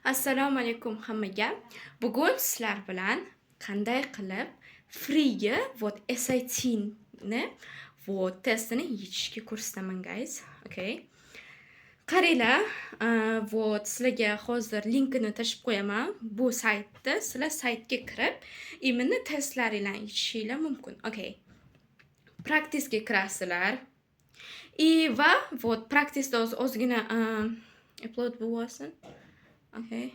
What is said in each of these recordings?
Assalomu alaykum hammaga. Bugun sizlar bilan qanday qilib freega SAT ni testini yechishga ko'rsataman guys. Okay. Qaranglar, sizlarga hozir linkini tashib qo'yaman. Bu saytda sizlar saytga kirib, imini testlaringlarni yechishinglar mumkin. Okay. Practice'ga kirasizlar. Va practice'da ozgina upload bo'lsin. Okay.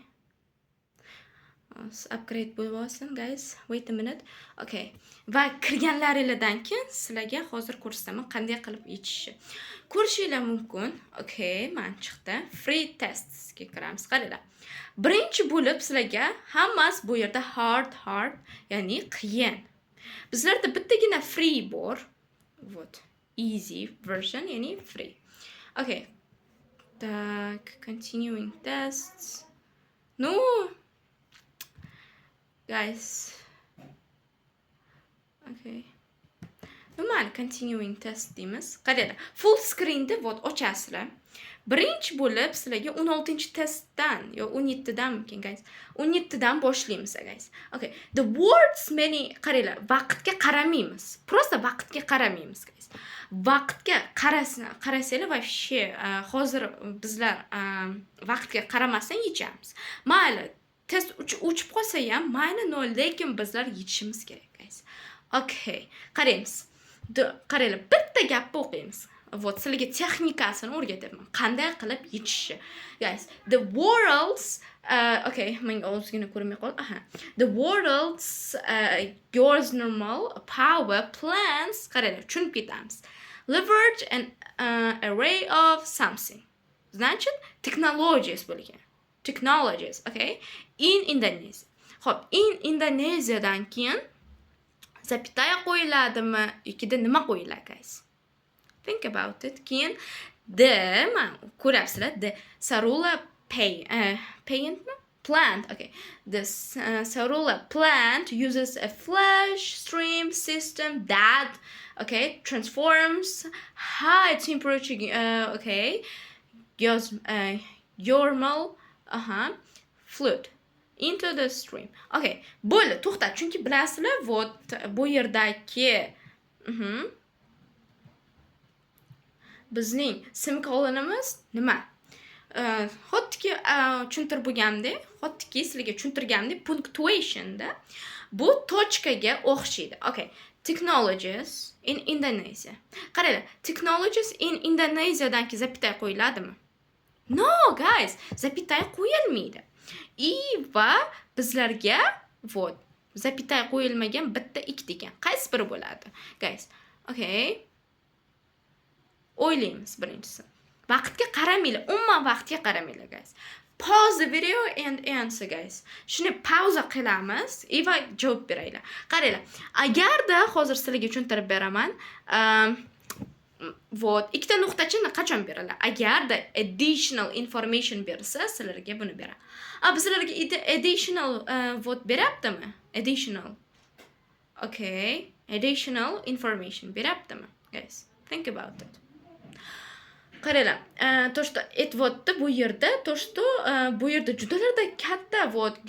Upgrade bo'lsin guys. Wait a minute. Okay. Va kirganlaringizdan keyin sizlarga hozir ko'rsataman qanday qilib yechishni. Ko'rishinglar mumkin. Okay, mana chiqdi. Free testsga kiramiz. Qaranglar. Birinchi bo'lib sizlarga hammasi bu yerda hard, ya'ni qiyin. Bizlarda bittagina free bor. Easy version, ya'ni free. Okay. Так, continuing tests. No. Guys. Okay. Normal continuing test deymiz. Qaranglar, full screen'da ochasizlar. Birinchi bo'lib sizlarga 16-testdan yo 17dan mumkin guys. 17dan boshlaymiz guys. Okay. The words many qaranglar, vaqtga qaramaymiz. Просто vaqtga qaramaymiz guys. Vaqtga qarasanglar вообще hozir bizlar vaqtga qaramasdan yechamiz. Mayli, test uchib qolsa ham mayli, lekin bizlar yechishimiz kerak guys. Okay, qaraymiz. Qaranglar, bitta gapni o'qiymiz. Sizlarga texnikasini o'rgatyapman. Qanday qilib yechishni. Guys, the world's okay, menga o'zgina ko'rmay qol. The world's geothermal power plants, qaranglar, tushunib ketamiz. Leverage an array of something. Значит, technologies bo'lgan. Technologies, okay? In Indonesia. Xo'p, in Indoneziyadan keyin zapitaya qo'yiladimi yoki nima qo'yiladi guys? Think about it. Keyin ko'rasizlar, the Sarula plant. Okay. This Sarula plant uses a flash stream system that transforms high temperature geothermal fluid into the stream. Okay. Bo'ldi, to'xta, chunki bilasizlar, bu yerdagi bizning semikolonimiz nima? Xotki tushuntirib bo'lgandek, xotki sizlarga tushuntirgandek, punctuationda bu tochkaga o'xshaydi. Okay. Technologies in Indonesia. Qaranglar, technologies in Indoneziyadan keyin zapitay qo'yiladimi? No guys, zapitay qo'yilmaydi. Va bizlarga zapitay qo'yilmagan bitta ikkita ekan. Qaysi biri bo'ladi? Guys, okay. O'ylaymiz birinchisi. Vaqtga qaramanglar, umuman vaqtga qaramanglar guys. Pause the video and answer guys. Shuni pauza qilamiz va javob beraylar. Qaranglar, agarda hozir sizlarga tushuntirib beraman, ikkita nuqtachini qachon beradilar? Agarda additional information bersa, sizlarga buni beradi. Bizlarga additional beryaptimi? Additional. Okay, additional information beryaptimi? Guys, think about it. Qaranglar, to'shto bu yerda judalarda katta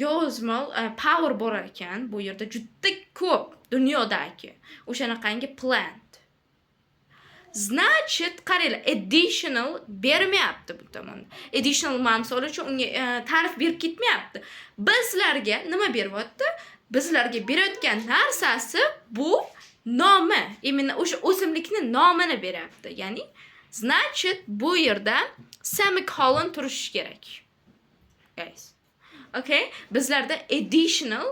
geothermal power bor ekan. Bu yerda juda ko'p dunyodagi o'shanaqangi plant. Значит, qaranglar, additional bermayapti bu tomonda. Additional misol uchun unga ta'rif berib ketmayapti. Bizlarga nima beryapti? Bizlarga berayotgan narsasi bu nomi, именно o'sha o'simlikning nomini beryapti. Ya'ni значит, bu yerda semicolon turishi kerak. Guys. Okay? Bizlarda additional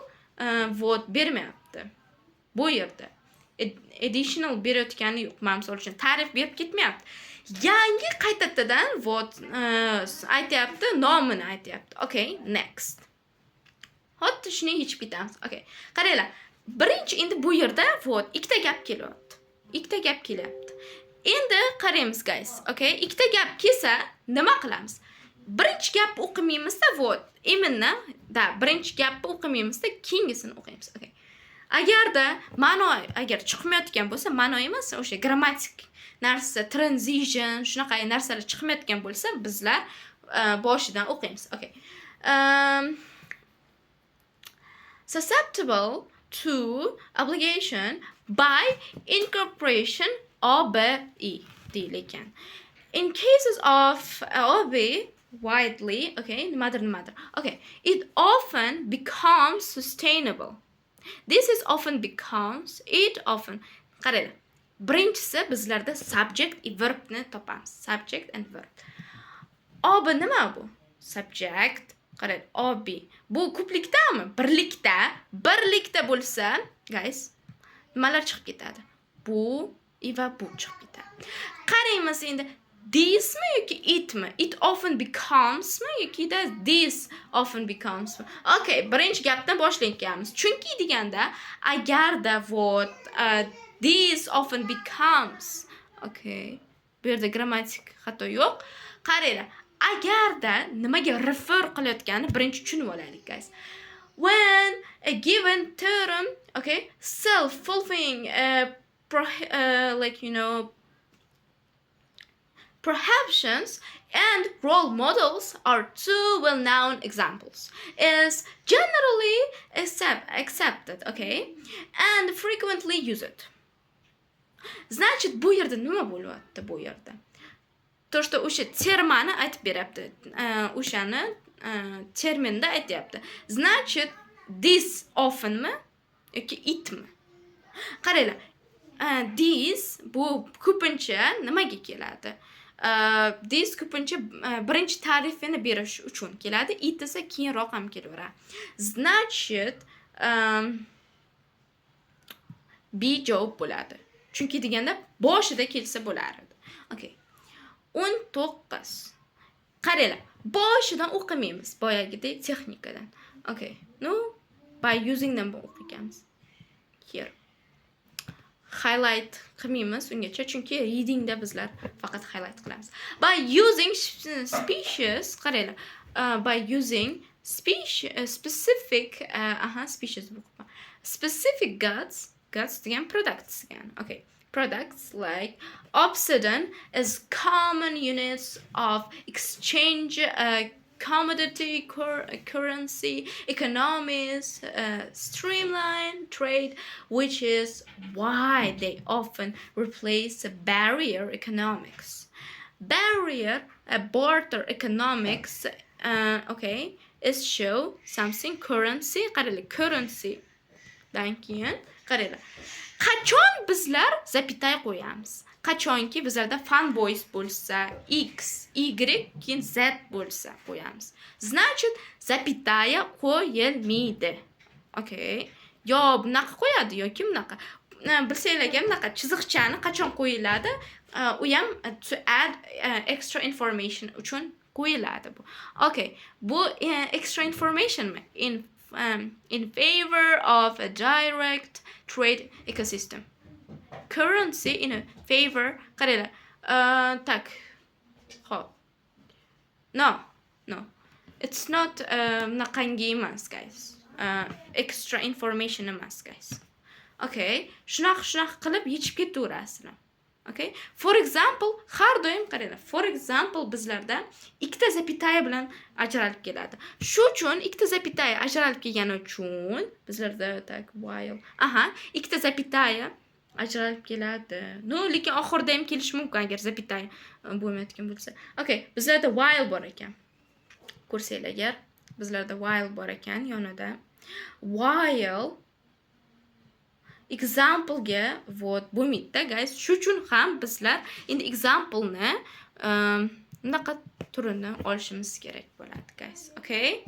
bermayapti. Bu yerda additional berayotgani yo'q. Misol uchun ta'rif berib ketmayapti. Yangi qaytadan aytayapti, nomini aytayapti. Okay, next. Hop, shuni yechib ketamiz. Okay. Qaranglar, birinchi endi bu yerda ikkita gap kelyapti. Endi qaraymiz guys. Okay, ikkita gap kelsa nima qilamiz? Birinchi gapni o'qimaymizda, birinchi gapni o'qimaymizda, keyingisini o'qiymiz. Okay. Agar chiqmayotgan bo'lsa, ma'no emas, o'sha grammatik narsa, transition, shunaqa narsalar chiqmayotgan bo'lsa, bizlar boshidan o'qiymiz. Okay. um, susceptible to obligation by incorporation OBE deyil ekan. In cases of OBE widely, okay, nimadir. Okay, it often becomes sustainable. This is often becomes, it often. Qaranglar. Birinchisi bizlarda subject verbni topamiz. Subject and verb. OBE nima bu? Subject. Qarang, OBE. Bu ko'plikdami? Birlikda bo'lsa, guys, nimalar chiqib ketadi? Bu va bu chiqib ketadi. Qaraymiz endi, thismi yoki itmi? It often becomesmi yoki this often becomesmi? Okay, birinchi gapdan boshlaymiz. Chunki deganda agarda this often becomes. Okay. Bu yerda grammatik xato yo'q. Qaranglar, agarda nimaga refer qilayotganini birinchi tushunib olaylik, guys. When a given term, okay, self-fulfilling perceptions and role models are two well-known examples, is generally accepted, okay, and frequently used. Значит, bu yerda nima bo'lyapti bu yerda? То, что o'sha termani aytib beryapti. O'shani terminda aytyapti. Значит, this oftenmi yoki itmi? Qaranglar. This bu ko'pincha nimaga keladi? This ko'pincha birinchi ta'rifini berish uchun keladi. It esa keyinroq ham kelaveradi. Значит, be javob bo'ladi. Chunki deganda boshida kelsa bo'lar edi. Okay. 19. Qaranglar, boshidan o'qimaymiz, boyagidek texnikadan. Okay. No, by using them o'qiymiz. Here. Highlight qilmaymiz ungacha, chunki readingda bizlar faqat highlight qilamiz. By using species, qaranglar, by using specific goods degan products degan. Okay. Products like obsidian is common units of exchange, commodity, currency, economies, streamline trade, which is why they often replace barrier economics. Barter economics, okay, is show something currency, currency. Dan keyin qaranglar. Qachon bizlar zapitay qo'yamiz? Qachonki bizlarda fanboys bo'lsa, x, y, keyin z bo'lsa qo'yamiz. Значит, zapitaya qo'yilmaydi. Okay. Yo bunaqa qo'yadi yoki bunaqa. Bilsanglarga bunaqa chiziqchani qachon qo'yiladi? U ham to add extra information uchun qo'yiladi bu. Okay. Bu extra information in favor of a direct trade ecosystem. Currency in a favor. Qaranglar. Tak. Hop. No. It's not naqangi emas, guys. Extra information emas, guys. Okay. Shunaqa qilib yechib ketaverasizlar. Okay. For example, har doim qaranglar. For example, bizlarda ikkita zapitaya bilan ajralib keladi. Shu uchun ikkita zapitaya ajralib kelgani uchun bizlarda tak while. Ikkita zapitaya ajralib keladi. No, lekin oxirida ham kelishi mumkin agar zapitaya bo'lmayotgan bo'lsa. Okay, bizlarda while bor ekan. Ko'rsanglar agar bizlarda while bor ekan yonida. While example ga bo'lmaydi, guys. Shu uchun ham bizlar endi example ni bunaqa turini olishimiz kerak bo'ladi, guys. Okay?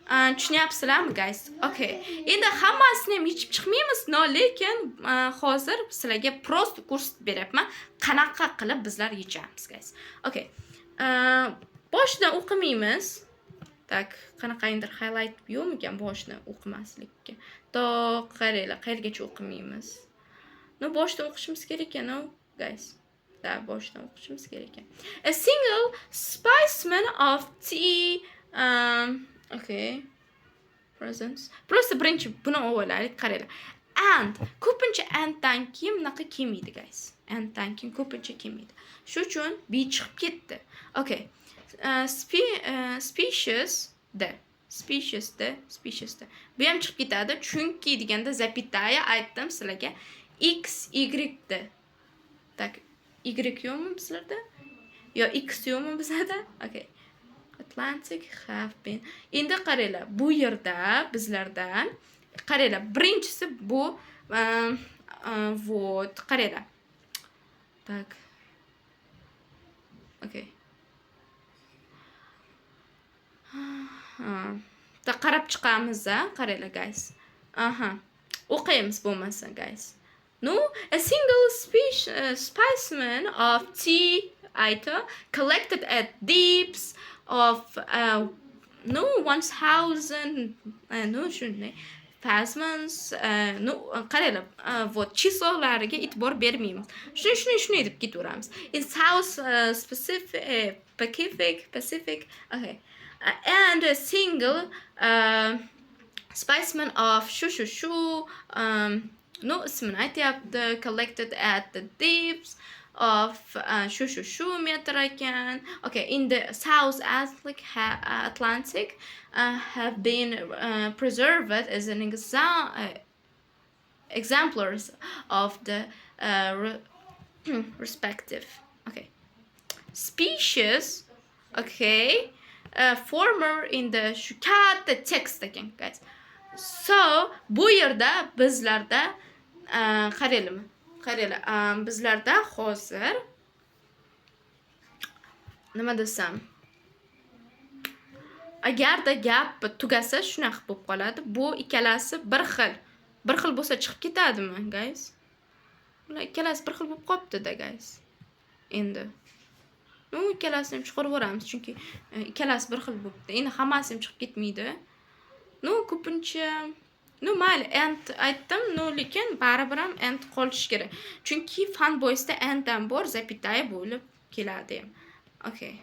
Tushunyapsizlarmi, guys? Okay. Endi hammasini ham yechib chiqmaymiz, no, lekin hozir sizlarga prosta ko'rsatib beryapman, qanaqa qilib bizlar yechamiz, guys. Okay. Boshidan o'qimaymiz. Tak, qanaqadir highlight yo'qmikan boshidan o'qimaslikka. To qaranglar, qayergacha o'qimaymiz. No, boshidan o'qishimiz kerak ekan, no, guys. Da, boshidan o'qishimiz kerak ekan. A single specimen of tea, okay, presents. Prosta birinchi buni o'ylaylik, qaranglar. And ko'pincha anddan keyin bunaqa kelmaydi, guys. Anddan keyin ko'pincha kelmaydi. Shu uchun b chiqib ketdi. Okay. Species, de. Species'da. Bu ham chiqib ketadi. Chunki deganda zapitaya aytdim sizlarga x y'da. Tak, y yo'qmi bizlarda? Yo x yo'qmi bizlarda? Okay. Atlantic have been. Endi qaranglar, bu yerda bizlarda qaranglar, birinchisi bu вот, qaranglar. Так. Okay. Da qarab chiqamiz, qaranglar guys. Aha. O'qiymiz bo'lmasa guys. No, a single specimen of tea item collected at deeps of 1000 no shunday phasmons no qaranglar вот chisolariga e'tibor bermaymiz. Shuni deb ketaveramiz. In South Pacific okay. And a single specimen of no ismini aytyapti, collected at the deeps of meter ekan. Okay, in the South Atlantic have been preserved as an exemplars of the respective species. Okay. Former in the katta text ekan guys. So bu yerda bizlarda qaranglar, bizlarda hozir nima desam, agarda gap tugasa shunaqa bo'lib qoladi. Bu ikkalasi bir xil bo'lsa chiqib ketadimi guys? Ular ikkalasi bir xil bo'lib qopti-da guys. Endi ikkalasini ham chiqaraveramiz, chunki ikkalasi bir xil bo'libdi. Endi hammasi ham chiqib ketmaydi. Ko'pincha mayli, end aytdim, lekin baribir ham end qolish kerak. Chunki fanboysda end ham bor, zapitaya bo'lib keladi ham. Okay.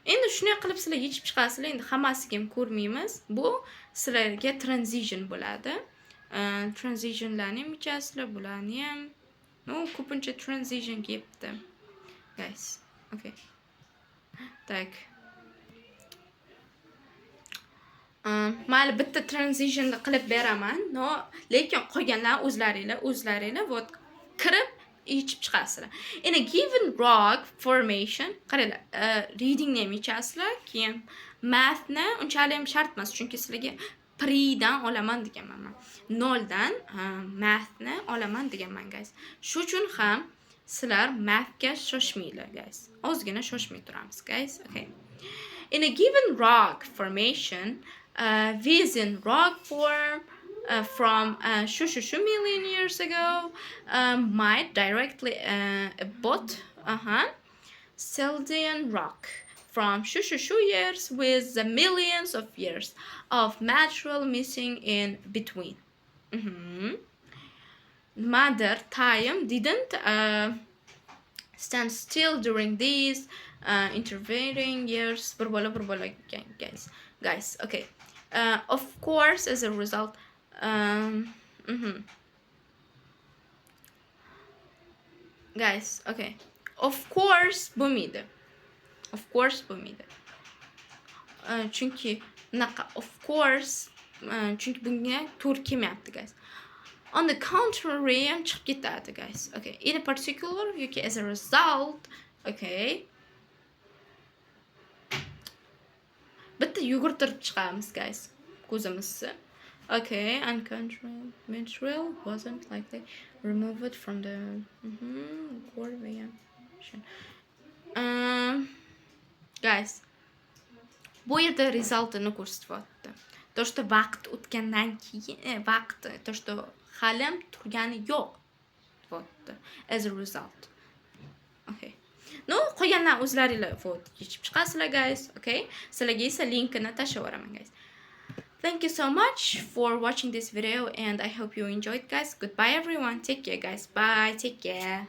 Endi shunday qilib sizlar yechib chiqasizlar. Endi hammasiga ham ko'rmaymiz. Bu sizlarga transition bo'ladi. Transitionlarni ham yechasizlar, bularni ham. Ko'pincha transition kelibdi. Guys. Okay. Tak. Mayli bitta transition qilib beraman. Lekin qolganlar o'zlaringlar vot kirib yechib chiqasizlar. In a given rock formation, qaranglar, readingni ham yechasizlar, keyin mathni unchalik ham shart emas, chunki sizlarga predan olaman deganman. 0 dan mathni olaman deganman guys. Shu uchun ham sizlar mathga shoshmanglar guys. Ozgina shoshmay turamiz guys. Okay. In a given rock formation, within rock form from million years ago might directly abut Chaldean rock from years with the millions of years of material missing in between. Mother time didn't stand still during these intervening years. Guys, okay. Of course, as a result, guys, okay. Of course, bo'lmaydi. Chunki naqa of course, chunki bunga to'g'ri kelmayapti guys. On the contrary, ham chiqib ketadi guys. Okay. In a particular, yoki as a result, okay. Bitta yugurtirib chiqamiz guys. Ko'zimizni. Okay, uncontrolled material wasn't likely removed from the core reaction. Guys, bu yerda resultini ko'rsatyapti. To, что vaqt o'tgandan keyin to, что hali ham turgani yo'q. As a result. Okay. Qolganlar o'zlaringlar yechib chiqasizlar guys. Okay. Sizlarga esa linkini tashlab yuboraman guys. Thank you so much for watching this video and I hope you enjoyed guys. Goodbye everyone. Take care guys. Bye. Take care.